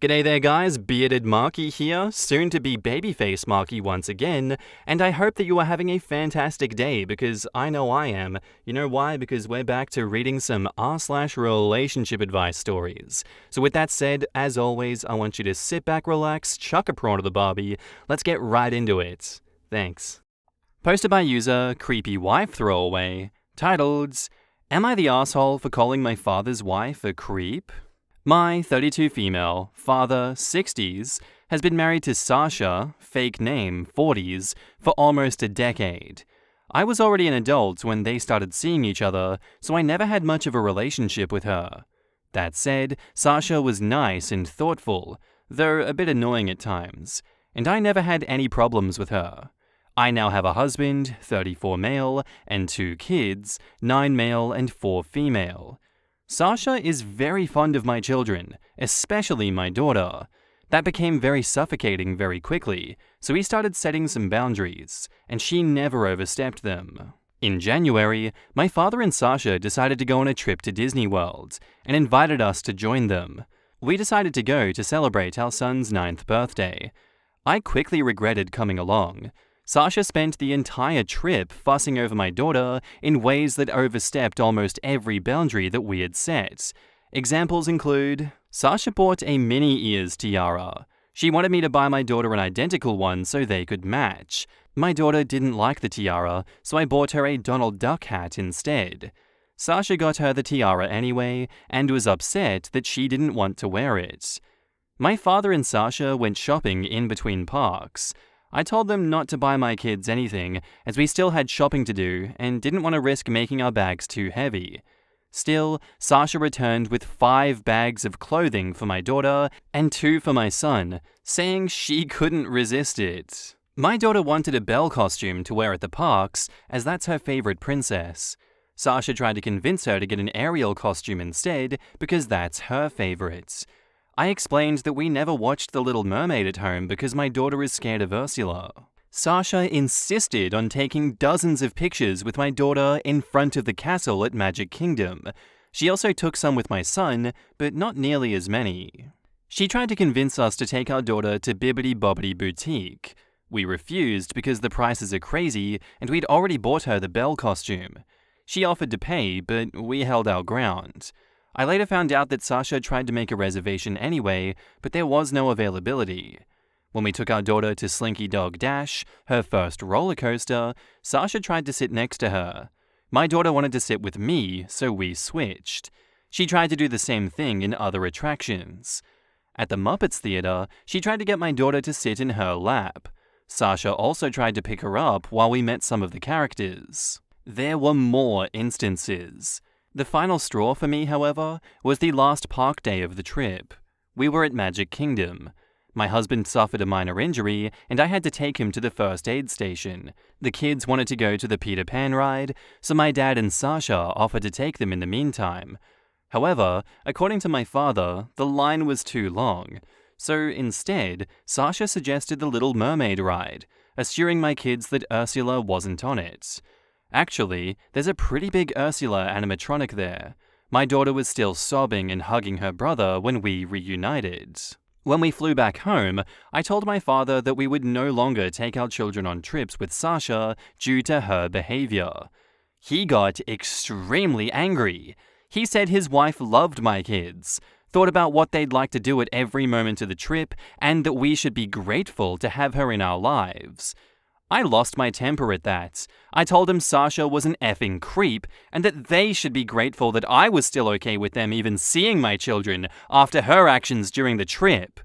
G'day there guys, Bearded Marky here, soon to be Babyface Marky once again, and I hope that you are having a fantastic day because I know I am. You know why? Because we're back to reading some r/relationship advice stories. So with that said, as always, I want you to sit back, relax, chuck a prawn to the Barbie, let's get right into it. Thanks. Posted by user Creepy Wife Throwaway, titled, Am I the asshole for calling my father's wife a creep? My 32 female, father, 60s, has been married to Sasha, fake name, 40s, for almost a decade. I was already an adult when they started seeing each other, so I never had much of a relationship with her. That said, Sasha was nice and thoughtful, though a bit annoying at times, and I never had any problems with her. I now have a husband, 34 male, and 2 kids, 9 male and 4 female. Sasha is very fond of my children, especially my daughter. That became very suffocating very quickly, so we started setting some boundaries, and she never overstepped them. In January, my father and Sasha decided to go on a trip to Disney World, and invited us to join them. We decided to go to celebrate our son's 9th birthday. I quickly regretted coming along. Sasha spent the entire trip fussing over my daughter in ways that overstepped almost every boundary that we had set. Examples include, Sasha bought a mini ears tiara. She wanted me to buy my daughter an identical one so they could match. My daughter didn't like the tiara, so I bought her a Donald Duck hat instead. Sasha got her the tiara anyway, and was upset that she didn't want to wear it. My father and Sasha went shopping in between parks. I told them not to buy my kids anything, as we still had shopping to do and didn't want to risk making our bags too heavy. Still, Sasha returned with 5 bags of clothing for my daughter and 2 for my son, saying she couldn't resist it. My daughter wanted a Belle costume to wear at the parks, as that's her favorite princess. Sasha tried to convince her to get an Ariel costume instead, because that's her favorite. I explained that we never watched The Little Mermaid at home because my daughter is scared of Ursula. Sasha insisted on taking dozens of pictures with my daughter in front of the castle at Magic Kingdom. She also took some with my son, but not nearly as many. She tried to convince us to take our daughter to Bibbidi Bobbidi Boutique. We refused because the prices are crazy and we'd already bought her the Belle costume. She offered to pay, but we held our ground. I later found out that Sasha tried to make a reservation anyway, but there was no availability. When we took our daughter to Slinky Dog Dash, her first roller coaster, Sasha tried to sit next to her. My daughter wanted to sit with me, so we switched. She tried to do the same thing in other attractions. At the Muppets Theater, she tried to get my daughter to sit in her lap. Sasha also tried to pick her up while we met some of the characters. There were more instances. The final straw for me, however, was the last park day of the trip. We were at Magic Kingdom. My husband suffered a minor injury, and I had to take him to the first aid station. The kids wanted to go to the Peter Pan ride, so my dad and Sasha offered to take them in the meantime. However, according to my father, the line was too long. So instead, Sasha suggested the Little Mermaid ride, assuring my kids that Ursula wasn't on it. Actually, there's a pretty big Ursula animatronic there. My daughter was still sobbing and hugging her brother when we reunited. When we flew back home, I told my father that we would no longer take our children on trips with Sasha due to her behavior. He got extremely angry. He said his wife loved my kids, thought about what they'd like to do at every moment of the trip, and that we should be grateful to have her in our lives. I lost my temper at that. I told him Sasha was an effing creep and that they should be grateful that I was still okay with them even seeing my children after her actions during the trip.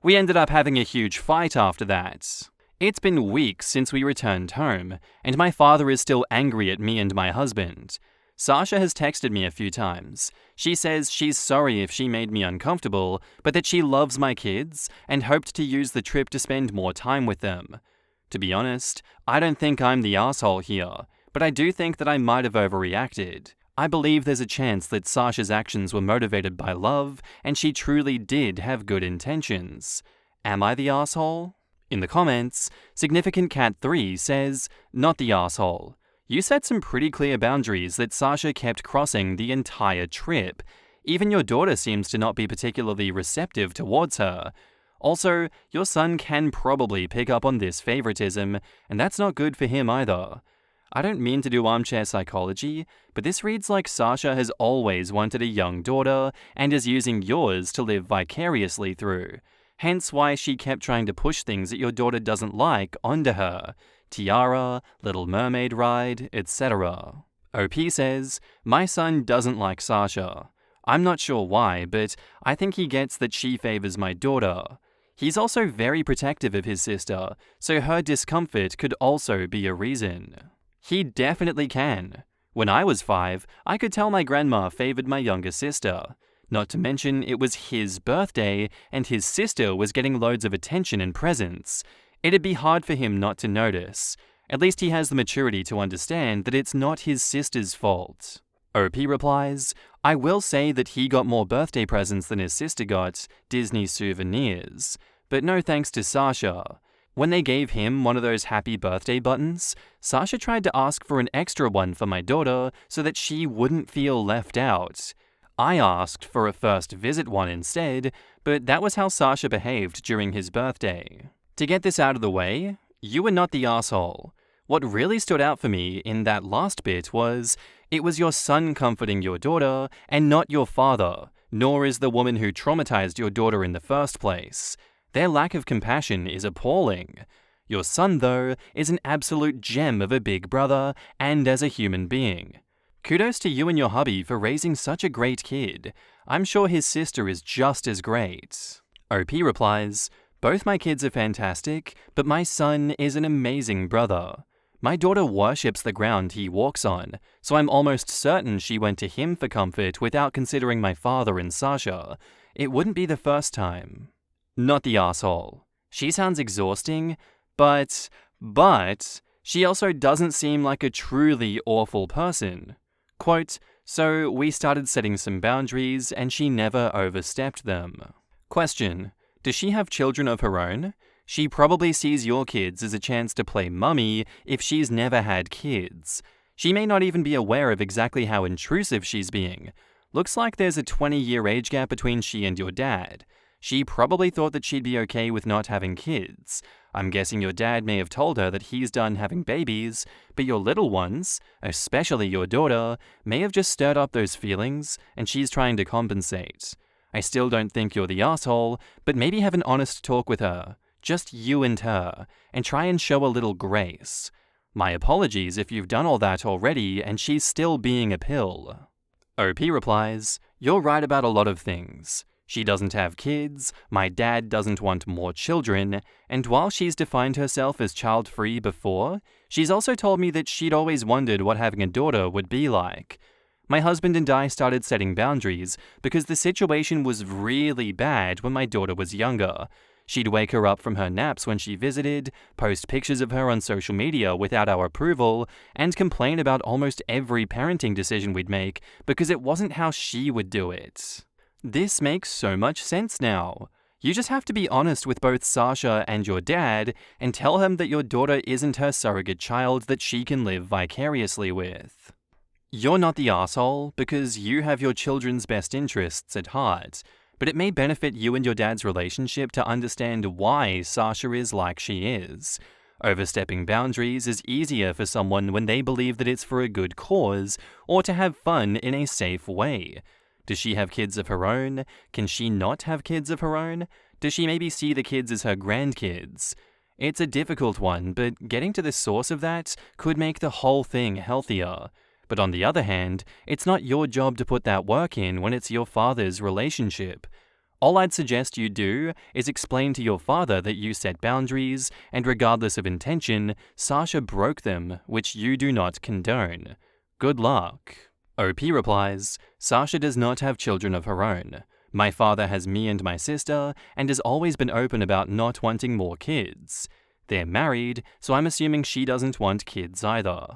We ended up having a huge fight after that. It's been weeks since we returned home, and my father is still angry at me and my husband. Sasha has texted me a few times. She says she's sorry if she made me uncomfortable, but that she loves my kids and hoped to use the trip to spend more time with them. To be honest, I don't think I'm the asshole here, but I do think that I might have overreacted. I believe there's a chance that Sasha's actions were motivated by love, and she truly did have good intentions. Am I the asshole? In the comments, Significant Cat 3 says, not the asshole. You set some pretty clear boundaries that Sasha kept crossing the entire trip. Even your daughter seems to not be particularly receptive towards her. Also, your son can probably pick up on this favoritism, and that's not good for him either. I don't mean to do armchair psychology, but this reads like Sasha has always wanted a young daughter and is using yours to live vicariously through. Hence why she kept trying to push things that your daughter doesn't like onto her. Tiara, Little Mermaid ride, etc. OP says, my son doesn't like Sasha. I'm not sure why, but I think he gets that she favors my daughter. He's also very protective of his sister, so her discomfort could also be a reason. He definitely can. When I was 5, I could tell my grandma favored my younger sister. Not to mention it was his birthday and his sister was getting loads of attention and presents. It'd be hard for him not to notice. At least he has the maturity to understand that it's not his sister's fault. OP replies, I will say that he got more birthday presents than his sister got, Disney souvenirs. But no thanks to Sasha. When they gave him one of those happy birthday buttons, Sasha tried to ask for an extra one for my daughter so that she wouldn't feel left out. I asked for a first visit one instead, but that was how Sasha behaved during his birthday. To get this out of the way, you were not the asshole. What really stood out for me in that last bit was, it was your son comforting your daughter and not your father, nor is the woman who traumatized your daughter in the first place. Their lack of compassion is appalling. Your son, though, is an absolute gem of a big brother and as a human being. Kudos to you and your hubby for raising such a great kid. I'm sure his sister is just as great. OP replies, both my kids are fantastic, but my son is an amazing brother. My daughter worships the ground he walks on, so I'm almost certain she went to him for comfort without considering my father and Sasha. It wouldn't be the first time. Not the asshole. She sounds exhausting, but she also doesn't seem like a truly awful person. Quote, so we started setting some boundaries and she never overstepped them. Question, does she have children of her own? She probably sees your kids as a chance to play mummy if she's never had kids. She may not even be aware of exactly how intrusive she's being. Looks like there's a 20-year age gap between she and your dad. She probably thought that she'd be okay with not having kids. I'm guessing your dad may have told her that he's done having babies, but your little ones, especially your daughter, may have just stirred up those feelings, and she's trying to compensate. I still don't think you're the asshole, but maybe have an honest talk with her, just you and her, and try and show a little grace. My apologies if you've done all that already and she's still being a pill. OP replies, you're right about a lot of things. She doesn't have kids, my dad doesn't want more children, and while she's defined herself as child-free before, she's also told me that she'd always wondered what having a daughter would be like. My husband and I started setting boundaries because the situation was really bad when my daughter was younger. She'd wake her up from her naps when she visited, post pictures of her on social media without our approval, and complain about almost every parenting decision we'd make because it wasn't how she would do it. This makes so much sense now. You just have to be honest with both Sasha and your dad and tell him that your daughter isn't her surrogate child that she can live vicariously with. You're not the asshole because you have your children's best interests at heart, but it may benefit you and your dad's relationship to understand why Sasha is like she is. Overstepping boundaries is easier for someone when they believe that it's for a good cause or to have fun in a safe way. Does she have kids of her own? Can she not have kids of her own? Does she maybe see the kids as her grandkids? It's a difficult one, but getting to the source of that could make the whole thing healthier. But on the other hand, it's not your job to put that work in when it's your father's relationship. All I'd suggest you do is explain to your father that you set boundaries, and regardless of intention, Sasha broke them, which you do not condone. Good luck. OP replies, Sasha does not have children of her own. My father has me and my sister, and has always been open about not wanting more kids. They're married, so I'm assuming she doesn't want kids either.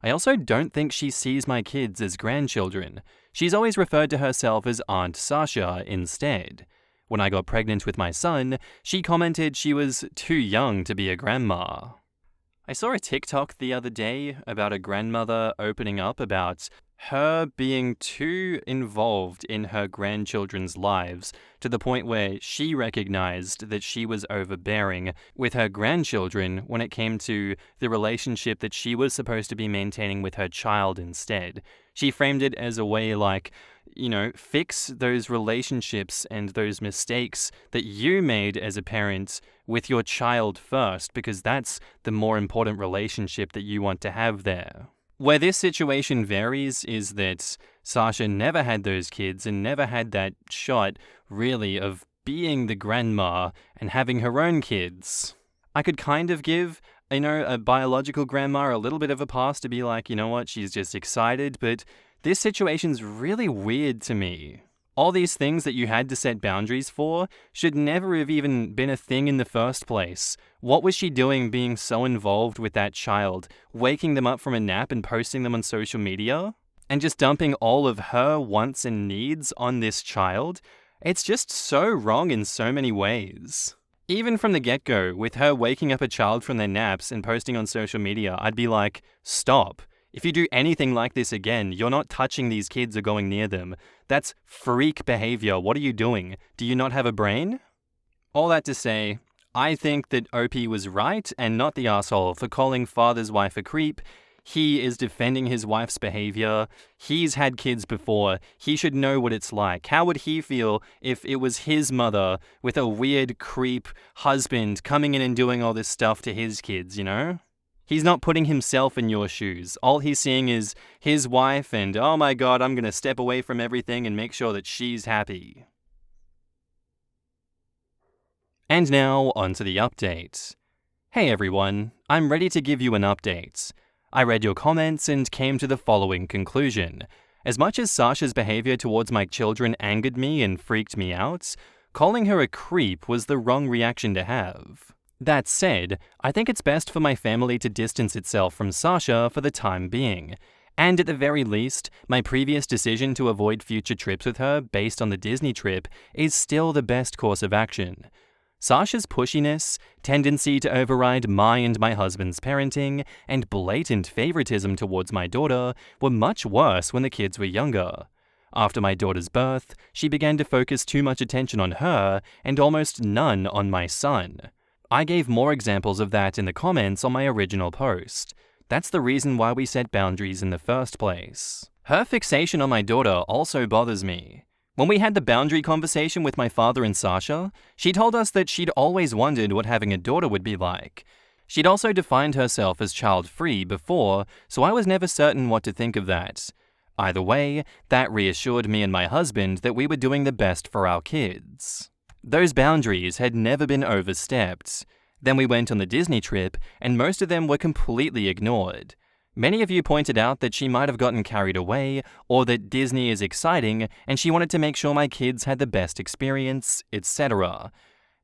I also don't think she sees my kids as grandchildren. She's always referred to herself as Aunt Sasha instead. When I got pregnant with my son, she commented she was too young to be a grandma. I saw a TikTok the other day about a grandmother opening up about her being too involved in her grandchildren's lives to the point where she recognized that she was overbearing with her grandchildren when it came to the relationship that she was supposed to be maintaining with her child instead. She framed it as a way like, fix those relationships and those mistakes that you made as a parent with your child first, because that's the more important relationship that you want to have there. Where this situation varies is that Sasha never had those kids and never had that shot, really, of being the grandma and having her own kids. I could kind of give, a biological grandma a little bit of a pass to be like, you know what, she's just excited, but this situation's really weird to me. All these things that you had to set boundaries for should never have even been a thing in the first place. What was she doing being so involved with that child, waking them up from a nap and posting them on social media? And just dumping all of her wants and needs on this child? It's just so wrong in so many ways. Even from the get-go, with her waking up a child from their naps and posting on social media, I'd be like, stop. If you do anything like this again, you're not touching these kids or going near them. That's freak behavior. What are you doing? Do you not have a brain? All that to say, I think that OP was right and not the asshole for calling father's wife a creep. He is defending his wife's behavior. He's had kids before. He should know what it's like. How would he feel if it was his mother with a weird creep husband coming in and doing all this stuff to his kids, He's not putting himself in your shoes. All he's seeing is his wife and, oh my god, I'm going to step away from everything and make sure that she's happy. And now, on to the update. Hey everyone, I'm ready to give you an update. I read your comments and came to the following conclusion. As much as Sasha's behavior towards my children angered me and freaked me out, calling her a creep was the wrong reaction to have. That said, I think it's best for my family to distance itself from Sasha for the time being. And at the very least, my previous decision to avoid future trips with her based on the Disney trip is still the best course of action. Sasha's pushiness, tendency to override my and my husband's parenting, and blatant favoritism towards my daughter were much worse when the kids were younger. After my daughter's birth, she began to focus too much attention on her and almost none on my son. I gave more examples of that in the comments on my original post. That's the reason why we set boundaries in the first place. Her fixation on my daughter also bothers me. When we had the boundary conversation with my father and Sasha, she told us that she'd always wondered what having a daughter would be like. She'd also defined herself as child-free before, so I was never certain what to think of that. Either way, that reassured me and my husband that we were doing the best for our kids. Those boundaries had never been overstepped. Then we went on the Disney trip, and most of them were completely ignored. Many of you pointed out that she might have gotten carried away, or that Disney is exciting, and she wanted to make sure my kids had the best experience, etc.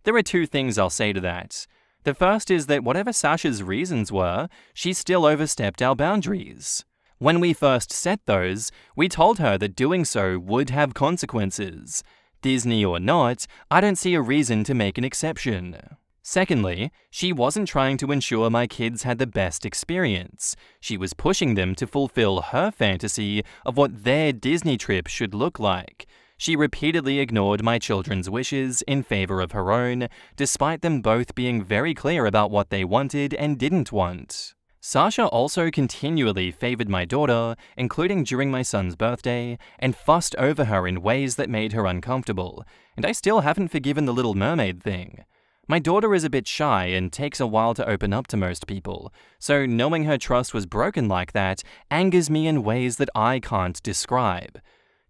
There are two things I'll say to that. The first is that whatever Sasha's reasons were, she still overstepped our boundaries. When we first set those, we told her that doing so would have consequences. Disney or not, I don't see a reason to make an exception. Secondly, she wasn't trying to ensure my kids had the best experience. She was pushing them to fulfill her fantasy of what their Disney trip should look like. She repeatedly ignored my children's wishes in favor of her own, despite them both being very clear about what they wanted and didn't want. Sasha also continually favored my daughter, including during my son's birthday, and fussed over her in ways that made her uncomfortable, and I still haven't forgiven the Little Mermaid thing. My daughter is a bit shy and takes a while to open up to most people, so knowing her trust was broken like that angers me in ways that I can't describe.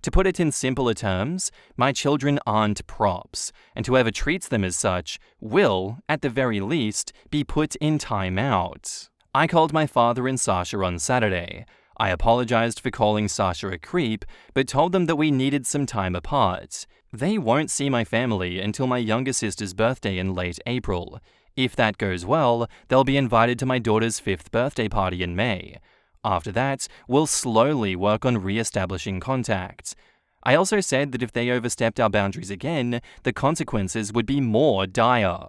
To put it in simpler terms, my children aren't props, and whoever treats them as such will, at the very least, be put in time out. I called my father and Sasha on Saturday. I apologized for calling Sasha a creep, but told them that we needed some time apart. They won't see my family until my younger sister's birthday in late April. If that goes well, they'll be invited to my daughter's 5th birthday party in May. After that, we'll slowly work on re-establishing contact. I also said that if they overstepped our boundaries again, the consequences would be more dire.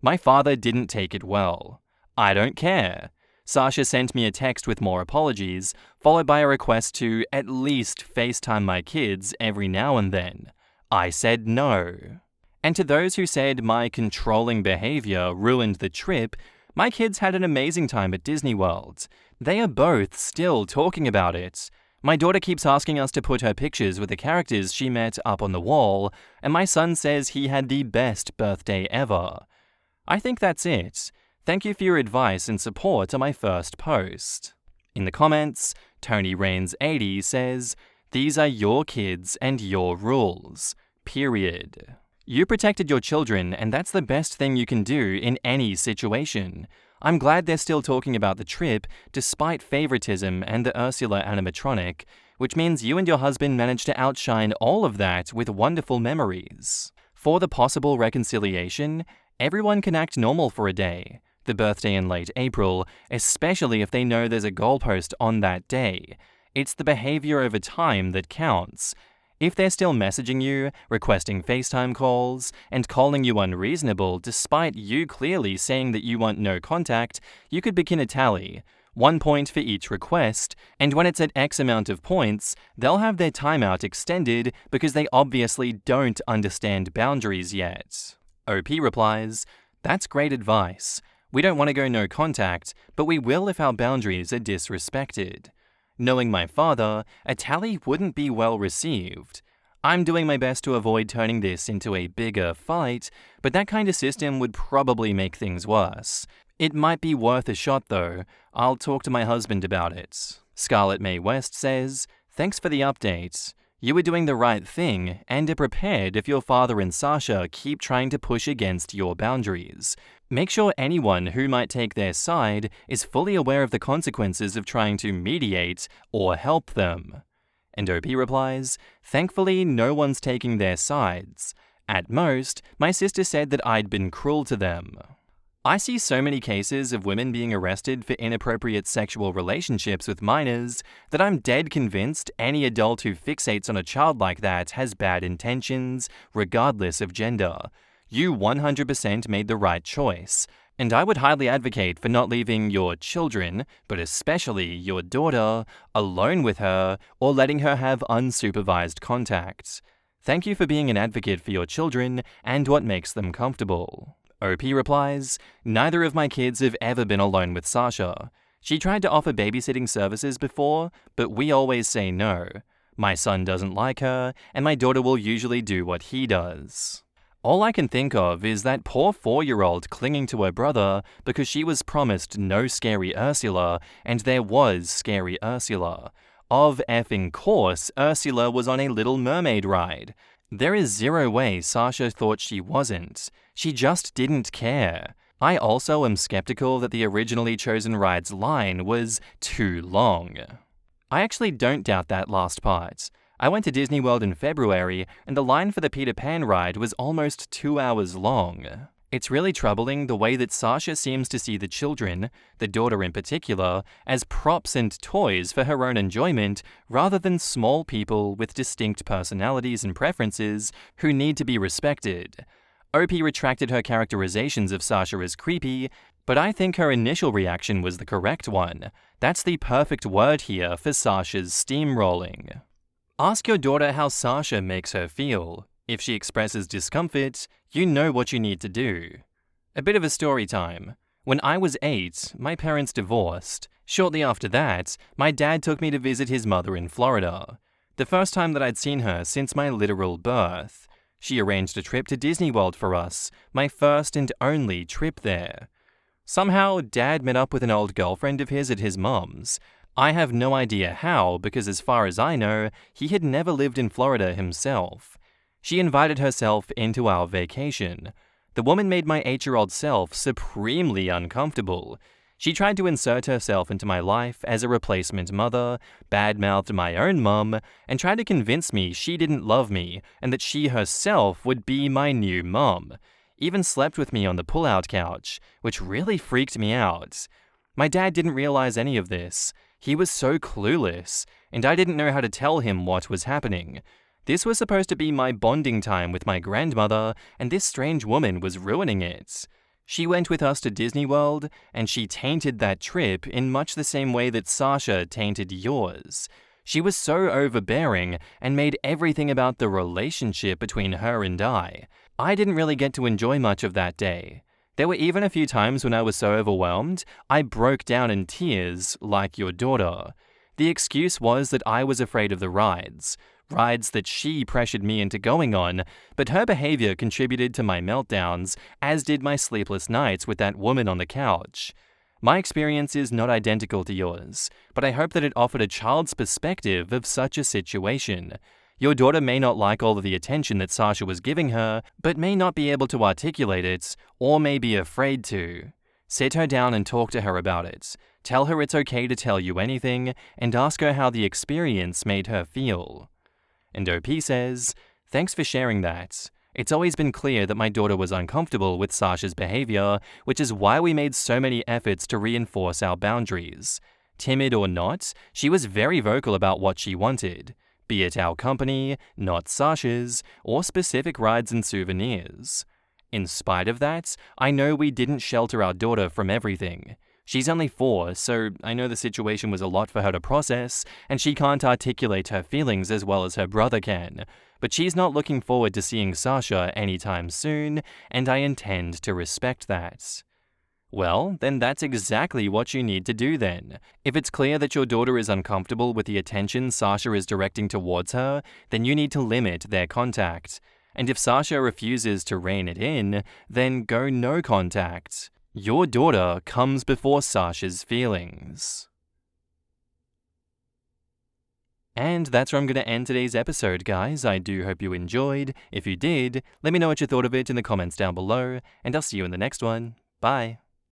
My father didn't take it well. I don't care. Sasha sent me a text with more apologies, followed by a request to at least FaceTime my kids every now and then. I said no. And to those who said my controlling behavior ruined the trip, my kids had an amazing time at Disney World. They are both still talking about it. My daughter keeps asking us to put her pictures with the characters she met up on the wall, and my son says he had the best birthday ever. I think that's it. Thank you for your advice and support on my first post. In the comments, Tony Rains80 says, "These are your kids and your rules. Period." You protected your children, and that's the best thing you can do in any situation. I'm glad they're still talking about the trip despite favoritism and the Ursula animatronic, which means you and your husband managed to outshine all of that with wonderful memories. For the possible reconciliation, everyone can act normal for a day. The birthday in late April, especially if they know there's a goalpost on that day. It's the behavior over time that counts. If they're still messaging you, requesting FaceTime calls, and calling you unreasonable despite you clearly saying that you want no contact, you could begin a tally. 1 point for each request, and when it's at X amount of points, they'll have their timeout extended because they obviously don't understand boundaries yet. OP replies, "That's great advice. We don't want to go no contact, but we will if our boundaries are disrespected." Knowing my father, a tally wouldn't be well received. I'm doing my best to avoid turning this into a bigger fight, but that kind of system would probably make things worse. It might be worth a shot though. I'll talk to my husband about it. Scarlett May West says, "Thanks for the update. You were doing the right thing and are prepared if your father and Sasha keep trying to push against your boundaries. Make sure anyone who might take their side is fully aware of the consequences of trying to mediate or help them." And OP replies, "Thankfully, no one's taking their sides. At most, my sister said that I'd been cruel to them." I see so many cases of women being arrested for inappropriate sexual relationships with minors that I'm dead convinced any adult who fixates on a child like that has bad intentions, regardless of gender. You 100% made the right choice, and I would highly advocate for not leaving your children, but especially your daughter, alone with her or letting her have unsupervised contact. Thank you for being an advocate for your children and what makes them comfortable. OP replies, "Neither of my kids have ever been alone with Sasha. She tried to offer babysitting services before, but we always say no. My son doesn't like her, and my daughter will usually do what he does." All I can think of is that poor 4-year-old clinging to her brother because she was promised no scary Ursula, and there was scary Ursula. Of effing course, Ursula was on a Little Mermaid ride. There is zero way Sasha thought she wasn't. She just didn't care. I also am skeptical that the originally chosen ride's line was too long. I actually don't doubt that last part. I went to Disney World in February, and the line for the Peter Pan ride was almost 2 hours long. It's really troubling the way that Sasha seems to see the children, the daughter in particular, as props and toys for her own enjoyment, rather than small people with distinct personalities and preferences who need to be respected. OP retracted her characterizations of Sasha as creepy, but I think her initial reaction was the correct one. That's the perfect word here for Sasha's steamrolling. Ask your daughter how Sasha makes her feel. If she expresses discomfort, you know what you need to do. A bit of a story time. When I was 8, my parents divorced. Shortly after that, my dad took me to visit his mother in Florida. The first time that I'd seen her since my literal birth. She arranged a trip to Disney World for us, my first and only trip there. Somehow, Dad met up with an old girlfriend of his at his mum's. I have no idea how, because as far as I know, he had never lived in Florida himself. She invited herself into our vacation. The woman made my 8-year-old self supremely uncomfortable. She tried to insert herself into my life as a replacement mother, badmouthed my own mum, and tried to convince me she didn't love me and that she herself would be my new mum. Even slept with me on the pull-out couch, which really freaked me out. My dad didn't realize any of this. He was so clueless, and I didn't know how to tell him what was happening. This was supposed to be my bonding time with my grandmother, and this strange woman was ruining it. She went with us to Disney World, and she tainted that trip in much the same way that Sasha tainted yours. She was so overbearing and made everything about the relationship between her and I. I didn't really get to enjoy much of that day. There were even a few times when I was so overwhelmed, I broke down in tears, like your daughter. The excuse was that I was afraid of the rides that she pressured me into going on, but her behavior contributed to my meltdowns, as did my sleepless nights with that woman on the couch. My experience is not identical to yours, but I hope that it offered a child's perspective of such a situation. Your daughter may not like all of the attention that Sasha was giving her, but may not be able to articulate it, or may be afraid to. Sit her down and talk to her about it. Tell her it's okay to tell you anything, and ask her how the experience made her feel. And OP says, "Thanks for sharing that. It's always been clear that my daughter was uncomfortable with Sasha's behavior, which is why we made so many efforts to reinforce our boundaries. Timid or not, she was very vocal about what she wanted, be it our company, not Sasha's, or specific rides and souvenirs. In spite of that, I know we didn't shelter our daughter from everything. She's only 4, so I know the situation was a lot for her to process, and she can't articulate her feelings as well as her brother can. But she's not looking forward to seeing Sasha anytime soon, and I intend to respect that." Well, then that's exactly what you need to do then. If it's clear that your daughter is uncomfortable with the attention Sasha is directing towards her, then you need to limit their contact. And if Sasha refuses to rein it in, then go no contact. Your daughter comes before Sasha's feelings. And that's where I'm going to end today's episode, guys. I do hope you enjoyed. If you did, let me know what you thought of it in the comments down below, and I'll see you in the next one. Bye.